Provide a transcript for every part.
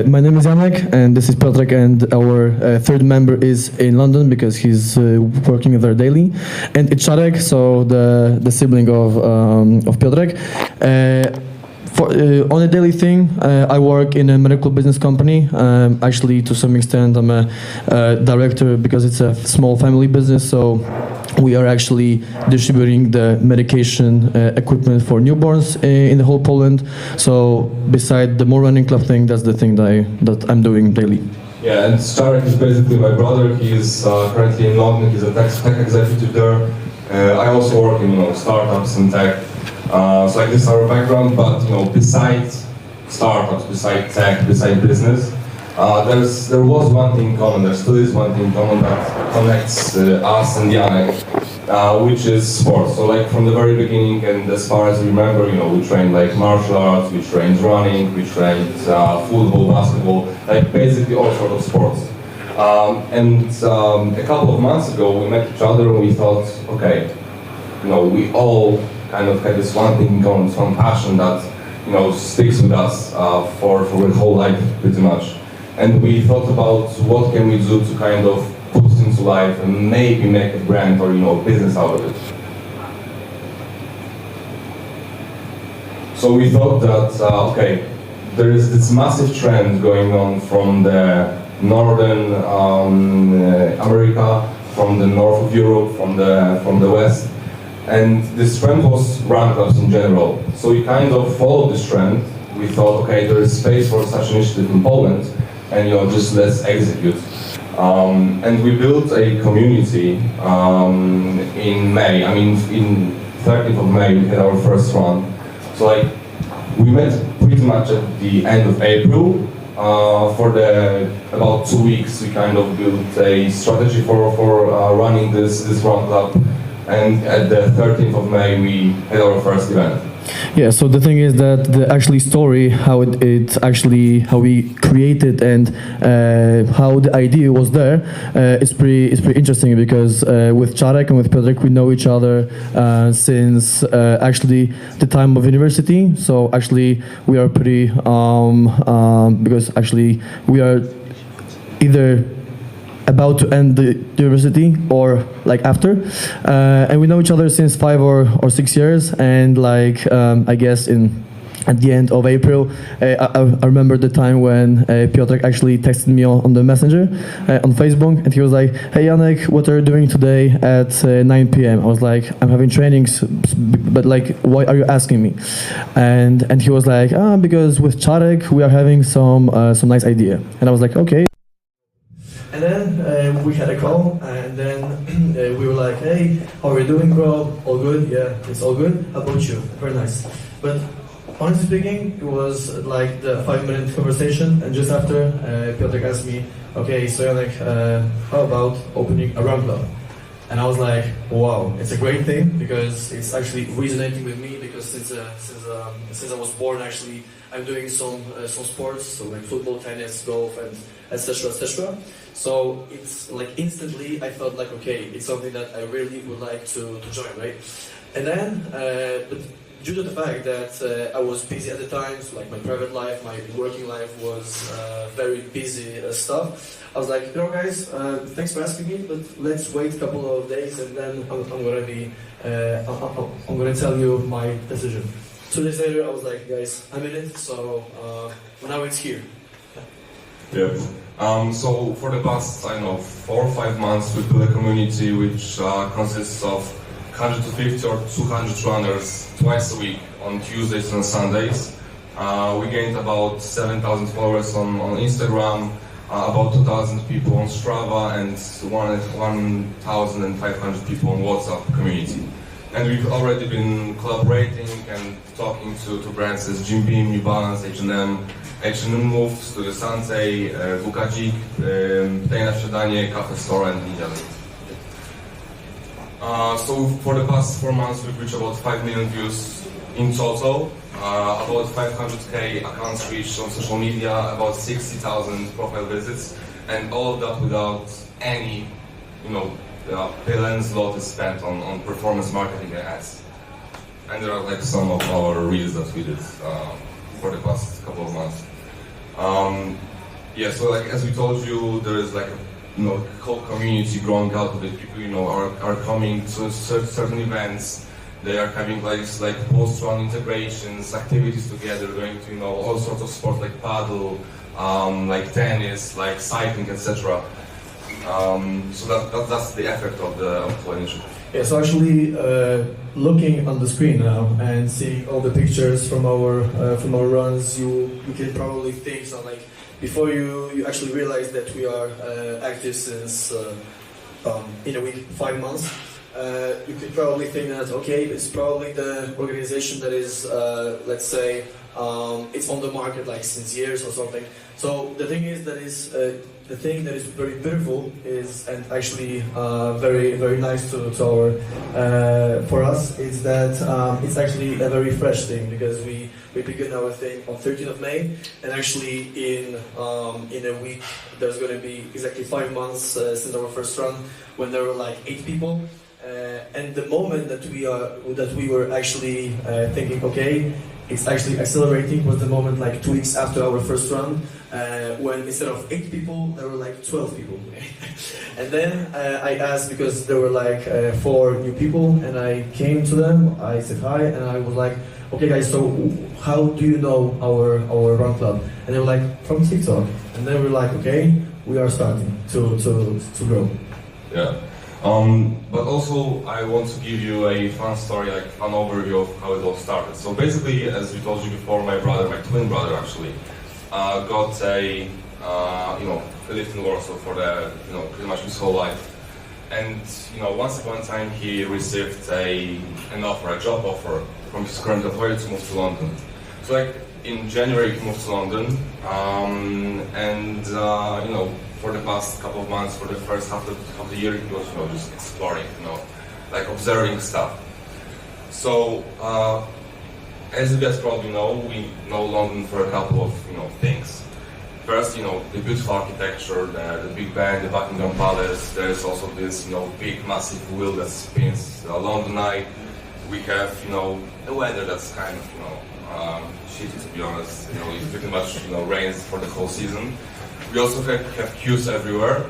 My name is Janek, and this is Piotr, and our third member is in London because he's working there daily. And it's Jasiek, so the sibling of Piotr. On a daily thing, I work in a medical business company. Actually, to some extent, I'm a director because it's a small family business. So we are actually distributing the medication equipment for newborns in the whole Poland. So beside the more running club thing, that's the thing that I'm doing daily. Yeah, and Szklarewicz is basically my brother. He is currently in London. He's a tech executive there. I also work in startups and tech. So like this is our background, but besides startups, besides tech, besides business, there was one thing in common. There still is one thing in common that connects us and Janek, which is sports. So like from the very beginning, and as far as I remember, we trained like martial arts, we trained running, we trained football, basketball, like basically all sorts of sports. And a couple of months ago, we met each other and we thought, okay, we all kind of had this one thing in common, this one passion that sticks with us for the whole life pretty much. And we thought about what can we do to kind of put it into life and maybe make a brand or a business out of it. So we thought that okay, there is this massive trend going on from the northern America, from the north of Europe, from the west. And this trend was run clubs in general. So we kind of followed this trend. We thought, okay, there is space for such initiative in Poland, and just let's execute. And we built a community in May. I mean, in 13th of May, we had our first run. So like, we met pretty much at the end of April. For about 2 weeks, we kind of built a strategy for running this run club. And at the 13th of May, we had our first event. Yeah, so the thing is that the actually story, how how we created and how the idea was there, is pretty interesting because with Jasiek and with Piotr, we know each other since actually the time of university. So actually we are pretty because actually we are either about to end the university or like after, and we know each other since 5 or 6 years. And like I guess at the end of April, I remember the time when Piotr actually texted me on the messenger on Facebook, and he was like, "Hey Janek, what are you doing today at 9 p.m.?" I was like, "I'm having trainings, but like, why are you asking me?" And he was like, "Because with Jasiek we are having some nice idea." And I was like, "Okay." And then we had a call, and then we were like, "Hey, how are you doing, bro? All good? Yeah, it's all good. How about you? Very nice." But honestly speaking, it was like the 5-minute conversation, and just after, Piotr asked me, "Okay, so Janek, how about opening a run club?" And I was like, "Wow, it's a great thing because it's actually resonating with me because since I was born, actually, I'm doing some sports, so like football, tennis, golf, and etc. etc. So it's like instantly I felt like, okay, it's something that I really would like to join, right? And then, but due to the fact that I was busy at the time, so like my private life, my working life was very busy stuff, I was like, guys, thanks for asking me, but let's wait a couple of days and then I'm gonna tell you my decision. 2 days later, I was like, guys, I'm in it, so now it's here. Yeah. So for the past, 4 or 5 months, we built a community which consists of 150 or 200 runners twice a week on Tuesdays and Sundays. We gained about 7,000 followers on Instagram, about 2,000 people on Strava, and 1,500 people on WhatsApp community. And we've already been collaborating and talking to brands as Jim Beam, New Balance, H&M Move, Studio Sensei, Wukadzik, Tutaj na Śniadanie, Cafe Store, and Ninja. So for the past 4 months, we've reached about 5 million views in total, about 500k accounts reached on social media, about 60,000 profile visits, and all of that without any, billions zlotys spent on performance marketing ads. And there are like some of our reels that we did for the past couple of months. Yeah, so like as we told you, there is like a whole community growing out of it. People are coming to certain events. They are having like post-run integrations, activities together, going to all sorts of sports like paddle, like tennis, like cycling, etc. So that's the effect of the whole initiative. Yeah, so actually looking on the screen now and seeing all the pictures from our runs, you can probably think so like before you actually realize that we are active since in a week 5 months. You could probably think that okay, it's probably the organization that is let's say it's on the market like since years or something. So the thing is the thing that is very beautiful is and actually very nice to our for us is that it's actually a very fresh thing because we began our thing on 13th of May and actually in a week there's going to be exactly 5 months since our first run when there were like 8 people. And the moment that we were actually thinking, okay, it's actually accelerating was the moment like 2 weeks after our first run, when instead of 8 people, there were like 12 people. And then I asked because there were like 4 new people, and I came to them, I said hi, and I was like, okay guys, so how do you know our run club? And they were like, from TikTok. And then we were like, okay, we are starting to grow. Yeah. But also I want to give you a fun story, like fun overview of how it all started. So basically, as we told you before, my twin brother actually, got he lived in Warsaw for pretty much his whole life. And once upon a time he received an offer, a job offer from his current employer to move to London. So like in January he moved to London, and for the past couple of months, for the first half of the year, he was just exploring, like observing stuff. So as you guys probably know, we know London for a couple of things. First, the beautiful architecture, the Big Ben, the Buckingham Palace. There's also this big massive wheel that spins London Eye. We have the weather that's kind of shitty, to be honest. It pretty much rains for the whole season. We also have queues everywhere,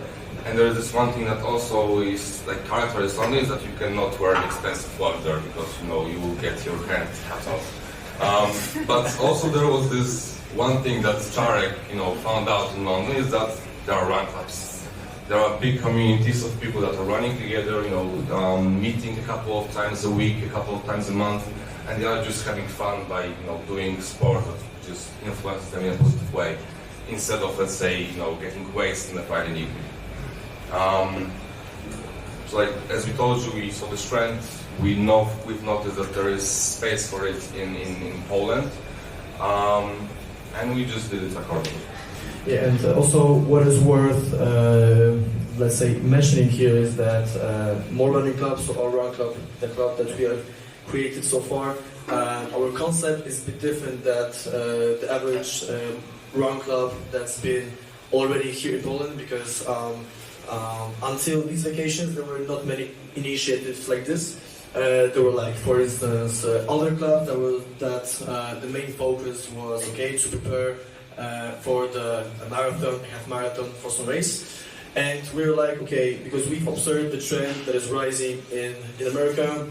and there is this one thing that also is like characteristic London is that you cannot wear expensive watch there because you will get your hand cut off. But also there was this one thing that Czarek found out in London is that there are run clubs. There are big communities of people that are running together, meeting a couple of times a week, a couple of times a month, and they are just having fun by doing sport that just influences them in a positive way, instead of, let's say, getting wasted in a Friday evening. So like, as we told you, we saw the strength, we've noticed that there is space for it in Poland, and we just did it accordingly. Yeah, and also what is worth, let's say, mentioning here is that more running clubs, so our run club, the club that we have created so far, our concept is a bit different than the average run club that's been already here in Poland, because until these vacations there were not many initiatives like this. There were like, for instance, other clubs that the main focus was to prepare for the half marathon for some race. And we were like, okay, because we've observed the trend that is rising in America,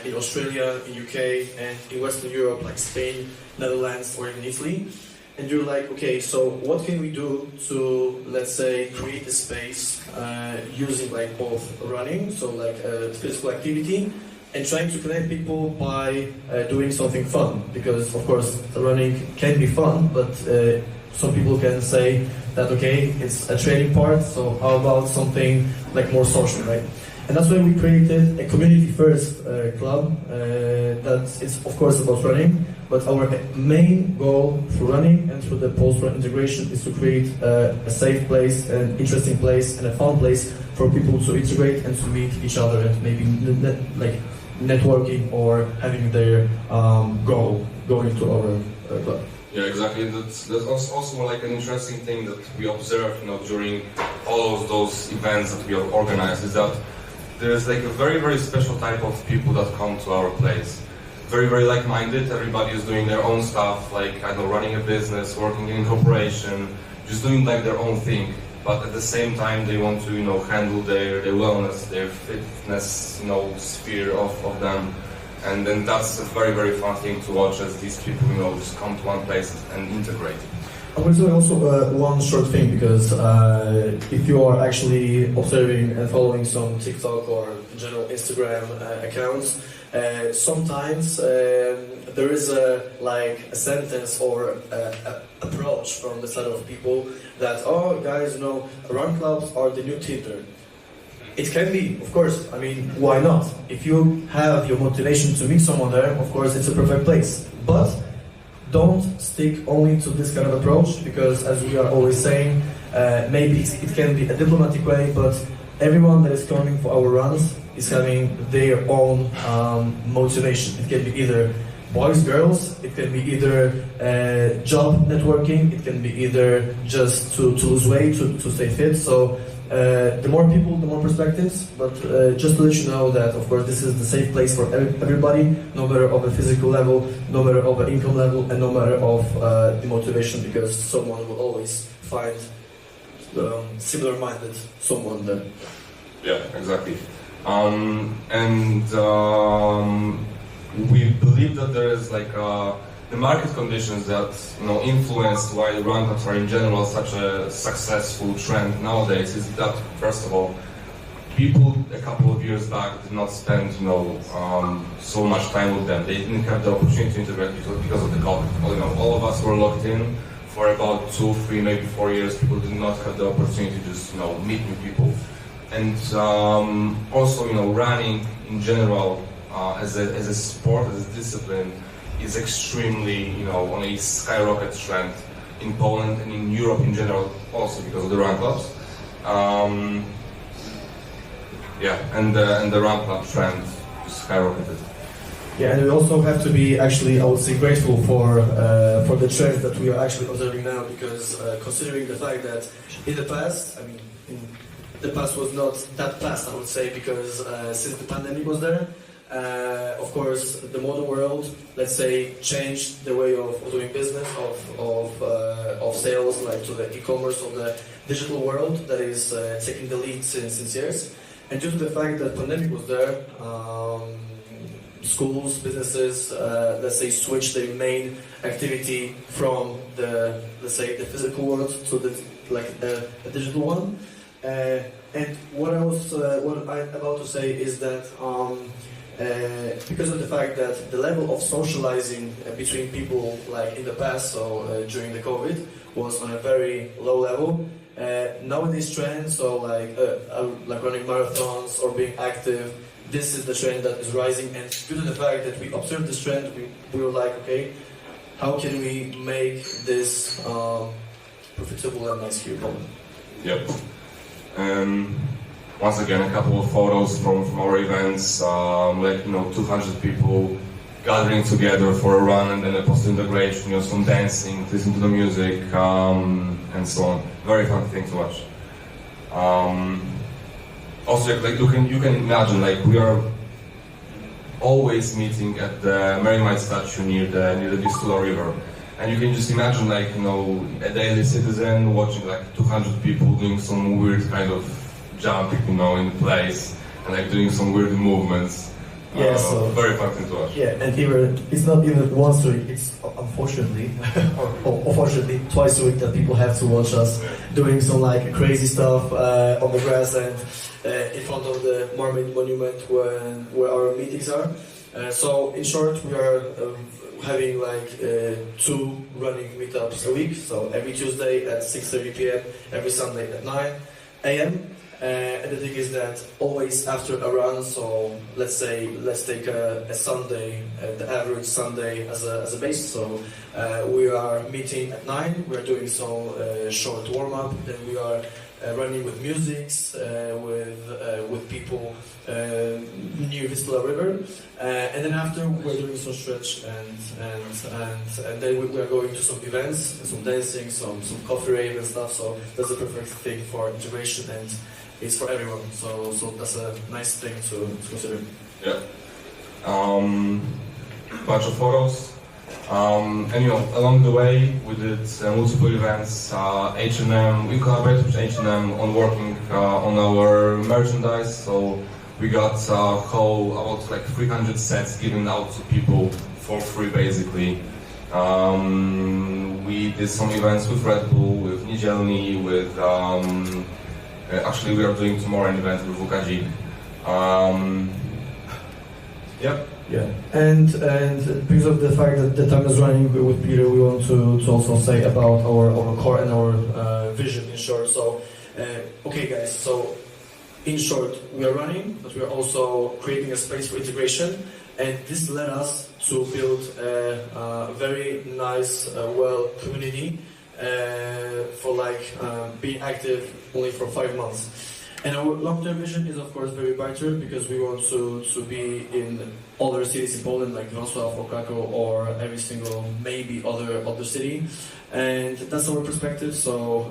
in Australia, in UK, and in Western Europe, like Spain, Netherlands, or even Italy. And you're like, okay, so what can we do to, let's say, create a space using like both running, so like physical activity, and trying to connect people by doing something fun? Because of course, running can be fun, but some people can say that, okay, it's a training part, so how about something like more social, right? And that's why we created a community-first club that is, of course, about running, but our main goal through running and through the post-run integration is to create a safe place, an interesting place, and a fun place for people to integrate and to meet each other and maybe networking or having their goal going to our club. Yeah, exactly. That's also like an interesting thing that we observed, during all of those events that we have organized, is that there's like a very, very special type of people that come to our place. very, very like-minded. Everybody is doing their own stuff, like, I don't know, running a business, working in corporation, just doing like their own thing. But at the same time, they want to, handle their wellness, their fitness, sphere of them. And then that's a very, very fun thing to watch as these people, just come to one place and integrate. I will do also one short thing, because if you are actually observing and following some TikTok or in general Instagram accounts, sometimes there is a sentence or approach from the side of people that, oh guys, run clubs are the new Tinder. It can be, of course. I mean, why not? If you have your motivation to meet someone there, of course, it's a perfect place. But don't stick only to this kind of approach, because as we are always saying, maybe it can be a diplomatic way, but everyone that is coming for our runs is having their own motivation. It can be either boys, girls, it can be either job networking, it can be either just to lose weight, to stay fit. So the more people, the more perspectives, but just to let you know that, of course, this is the safe place for everybody, no matter of a physical level, no matter of an income level, and no matter of the motivation, because someone will always find similar-minded someone there. Yeah, exactly. We believe that there is the market conditions that influence why run clubs are in general such a successful trend nowadays is that, first of all, people a couple of years back did not spend so much time with them. They didn't have the opportunity to interact because of the COVID. All of us were locked in for about 2, 3, maybe 4 years. People did not have the opportunity to just meet new people. And also running in general as a sport, as a discipline, is extremely, on a skyrocket trend in Poland and in Europe in general, also because of the run clubs. And the run club trend skyrocketed. Yeah, and we also have to be actually, I would say, grateful for the trend that we are actually observing now, because considering the fact that in the past, the past was not that past, I would say, because since the pandemic was there, of course, the modern world, let's say, changed the way of doing business, of sales, like to the e-commerce, of the digital world that is taking the lead since years. And due to the fact that pandemic was there, schools, businesses, let's say, switched their main activity from the, let's say, the physical world to the digital one. And what I'm about to say is that because of the fact that the level of socializing between people, like in the past, so during the COVID, was on a very low level. Nowadays trend, so like running marathons or being active, this is the trend that is rising. And due to the fact that we observed this trend, we were like, okay, how can we make this profitable and nice here in Poland? Yep. Once again, a couple of photos from our events, 200 people gathering together for a run, and then a post-integration, some dancing, listening to the music, and so on. Very fun thing to watch. Also, you can imagine, we are always meeting at the Merrimack statue near the Vistula River, and you can just imagine, a daily citizen watching 200 people doing some weird kind of jumping, in place, and doing some weird movements. Yeah, so very fun thing to watch. Yeah, and it's not even once a week, it's unfortunately, or unfortunately, twice a week that people have to watch us doing some crazy stuff on the grass and in front of the Mermaid Monument where our meetings are. So in short, we are having 2 running meetups a week. So every Tuesday at 6:30 p.m., every Sunday at 9 a.m. And the thing is that always after a run, so let's take a Sunday, the average Sunday as a base. So we are meeting at 9, we are doing some short warm-up, then we are running with musics, with people near Vistula River, and then after we're doing some stretch and then we are going to some events, some dancing, some coffee rave and stuff. So that's a perfect thing for integration, and it's for everyone. So that's a nice thing to consider. Yeah. bunch of photos. And along the way we did multiple events. H&M, we collaborated with H&M on working on our merchandise. So we got about like 300 sets given out to people for free, basically. We did some events with Red Bull, with Niedzielny, with actually we are doing tomorrow an event with WKG. Yep. Yeah, and because of the fact that the time is running with Peter, we want to also say about our core and our vision in short. So, okay guys, so in short, we are running, but we are also creating a space for integration, and this led us to build a very nice, community for being active only for 5 months. And our long-term vision is of course very brighter because we want to be in other cities in Poland like Wrocław or Krakow or every single maybe other city, and that's our perspective. So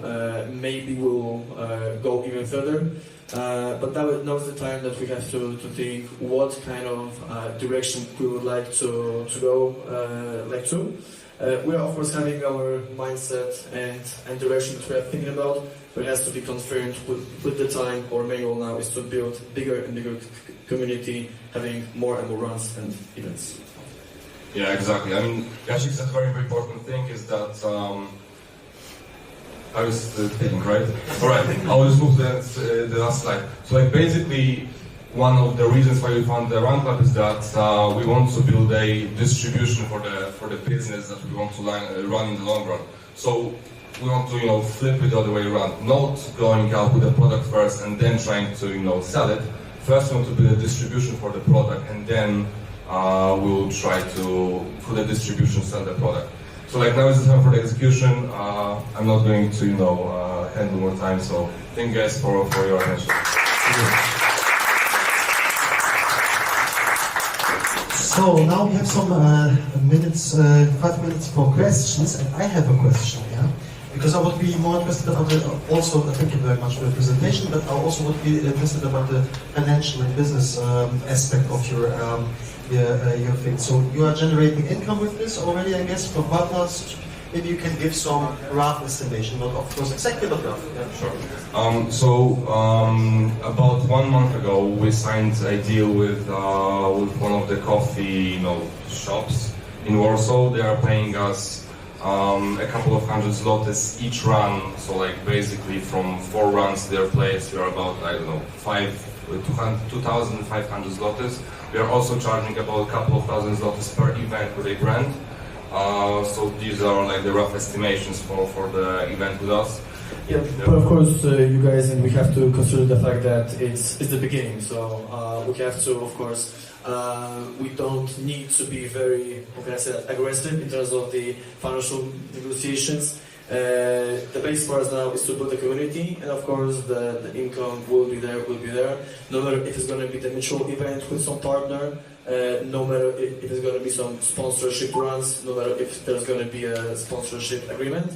maybe we'll go even further. But now is the time that we have to think what kind of direction we would like to go we are of course having our mindset and direction that we are thinking about, but it has to be confirmed with the time. Our main goal now is to build bigger and bigger community, having more and more runs and events. Yeah, exactly. I mean, Jasiek said a very important thing is that I was thinking, right? Alright, I will just move to the last slide. So basically, one of the reasons why we found the Run Club is that we want to build a distribution for the business that we want to run in the long run. So we want to flip it the other way around, not going out with the product first and then trying to sell it. First we want to build a distribution for the product, and then we'll try to, through the distribution, sell the product. So now is the time for the execution. I'm not going to handle more time, so thank you guys for your attention. So now we have some 5 minutes for questions, and I have a question, yeah? Because I would be more interested about also, thank you very much for the presentation, but I also would be interested about the financial and business aspect of your thing. So you are generating income with this already, I guess, from partners. Maybe you can give some rough estimation, not of course exactly, but rough. Yeah. Sure. About 1 month ago, we signed a deal with one of the coffee shops in Warsaw. They are paying us a couple of hundred zlotys each run. So basically from 4 runs their place, we are about 2,500 zlotys. We are also charging about a couple of thousand zlotys per event with a brand. So these are the rough estimations for the event with us. Yeah, but of course, you guys, and we have to consider the fact that it's the beginning. So we have to, of course, we don't need to be very, aggressive in terms of the financial negotiations. The base for us now is to build a community, and of course the income will be there. No matter if it's going to be the mutual event with some partner, no matter if it's going to be some sponsorship runs, no matter if there's going to be a sponsorship agreement.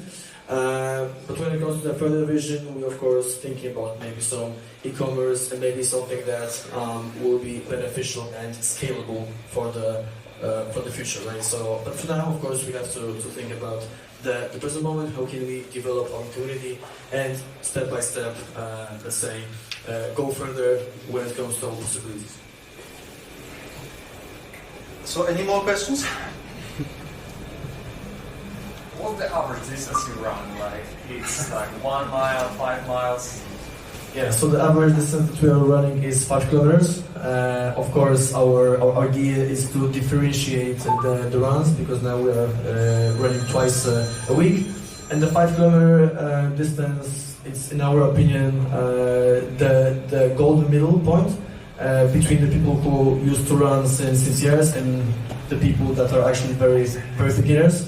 But when it comes to the further vision, we of course thinking about maybe some e-commerce and maybe something that will be beneficial and scalable for the future, right? So, but for now, of course, we have to think about the present moment. How can we develop our community and step by step, go further when it comes to our possibilities. So, any more questions? What's the average distance you run? It's 1 mile, 5 miles? Yeah, so the average distance that we are running is 5 kilometers. Of course, our idea is to differentiate the runs, because now we are running twice a week. And the 5 kilometer distance, it's in our opinion the golden middle point between the people who used to run since years and the people that are actually very, very beginners.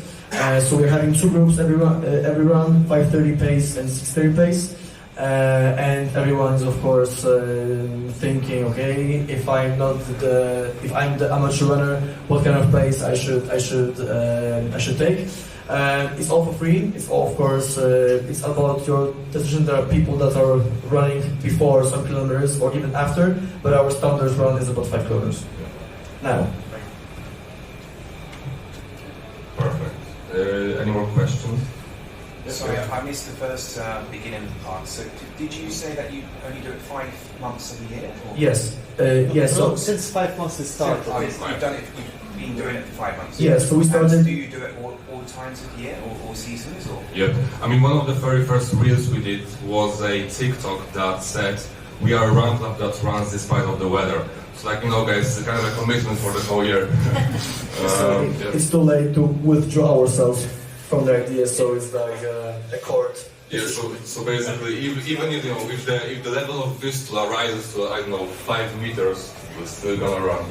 So we're having 2 groups every run, 5:30 pace and 6:30 pace. And everyone's of course thinking, okay, if I'm the amateur runner, what kind of pace I should take. It's all for free. It's all, of course, it's about your decision. There are people that are running before some kilometers or even after, but our standard run is about 5 kilometers. Now. Sorry, I missed the first beginning part. So did you say that you only do it 5 months of the year? Or? Yes. Yes. So since 5 months it started. You've been doing it for 5 months. Yes. So we And started. do you do it all times of the year or seasons? Or? Yep. I mean, one of the very first reels we did was a TikTok that said, "We are a run club that runs despite of the weather." So, like, you know, guys, it's kind of a commitment for the whole year. Yeah. It's too late to withdraw ourselves from the idea, so it's like a court. Yeah, so basically, even if, you know, if the level of Vistula rises to, I don't know, 5 meters, we're still gonna run.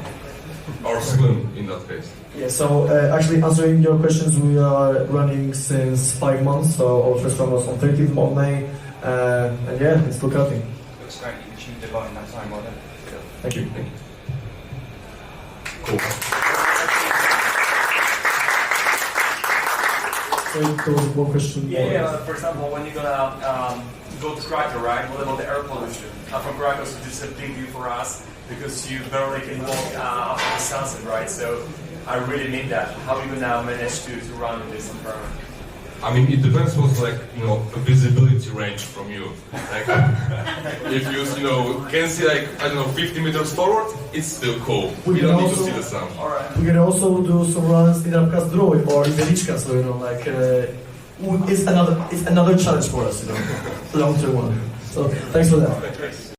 Or swim, in that case. Yeah, so actually answering your questions, we are running since 5 months, so our first run was on 30th of May, and yeah, it's still cutting. Looks great. You achieved a lot in that time, well done. Thank you. Cool. So there was one question. Yeah. For example, when you're gonna go to Krakow, right? What about the air pollution? From Krakow, so this is a big view for us because you barely can walk after the sunset, right? So I really mean that. How are you gonna manage to run in this environment? I mean, it depends what's, like, you know, a visibility range from you. Like, if you know, can see, like, I don't know, 50 meters forward, it's still cool. We You can don't need to also- see the sun. Alright. We can also do some runs in Rabka Zdrój or in Zeliczka, so you know, like it's another challenge for us, you know, long-term one. So thanks for that.